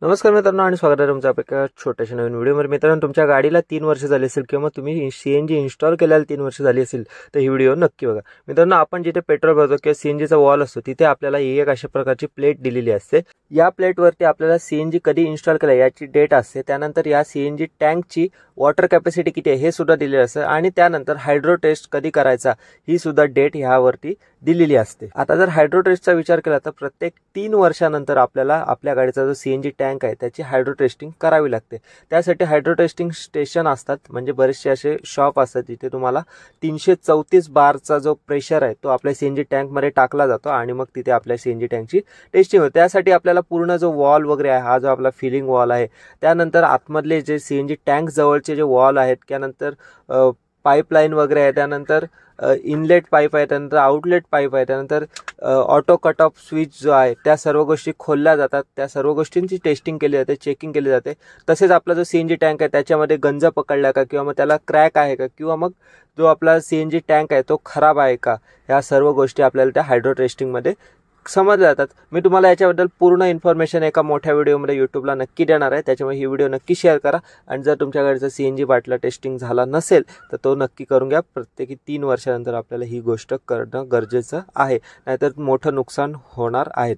नमस्कार मित्रांनो आणि स्वागत आहे तुमचं एका छोट्याशा नवीन व्हिडिओमध्ये। मित्रांनो, तुमच्या गाडीला 3 वर्ष झाली असेल किंवा तुम्ही सीएनजी इन्स्टॉल केल्याला 3 वर्ष झाली असेल तर ही व्हिडिओ नक्की बघा। मित्रांनो, आपण जिथे पेट्रोल भरतो किंवा सीएनजीचा वॉल असतो तिथे आपल्याला एक अशा प्रकारची प्लेट दिलेली असते। या प्लेटवरती आपल्याला सीएनजी कधी इन्स्टॉल केला याची डेट असते, त्यानंतर या सीएनजी टँकची वॉटर कॅपॅसिटी किती आहे हे सुद्धा दिलेलं असतं आणि त्यानंतर हायड्रो टेस्ट कधी करायचा ही सुद्धा डेट ह्यावरती दिलेली असते। आता जर हायड्रो टेस्टचा विचार केला तर प्रत्येक 3 वर्षानंतर आपल्याला आपल्या गाडीचा जो सीएनजी टँक आहे त्याची हायड्रो टेस्टिंग करावी लागते। त्यासाठी हायड्रो टेस्टिंग स्टेशन असतात, म्हणजे बरेचसे असे शॉप असतात जिथे तुम्हाला 334 बारचा जो प्रेशर आहे तो आपल्या सीएनजी टँक मध्ये टाकला जातो आणि मग तिथे आपल्या सीएनजी टँकची टेस्टिंग होते। त्यासाठी आपल्याला पूर्ण जो वॉल वगैरे आहे, हा जो आपला फिलिंग वॉल आहे, त्यानंतर आतमधले जे सीएनजी टँक जवळचे जे वॉल आहेत, त्यानंतर पाईपलाईन वगैरे आहे, त्यानंतर इनलेट पाईप आहे, त्यानंतर आउटलेट पाईप आहे, त्यानंतर ऑटो कट ऑफ स्विच जो आहे त्या सर्व गोष्टी खोलल्या जातात। त्या सर्व गोष्टींची टेस्टिंग केली जाते, चेकिंग केली जाते। तसेच आपला जो सीएनजी टँक आहे त्याच्यामध्ये गंज पकडला का किंवा मग त्याला क्रॅक आहे का किंवा मग जो आपला सीएनजी टँक आहे तो खराब आहे का, ह्या सर्व गोष्टी आपल्याला त्या हायड्रो टेस्टिंगमध्ये समजल्या जातात। मी तुम्हाला याच्याबद्दल पूर्ण इन्फॉर्मेशन एका मोठ्या व्हिडिओमध्ये यूट्यूबला नक्की देणार आहे, त्याच्यामुळे ही व्हिडिओ नक्की शेअर करा। आणि जर तुमच्या गाडीचा सीएनजी बाटला टेस्टिंग झाला नसेल तर तो नक्की करून घ्या। प्रत्येकी 3 वर्षानंतर आपल्याला ही गोष्ट करणं गरजेचं आहे, नाहीतर मोठं नुकसान होणार आहे।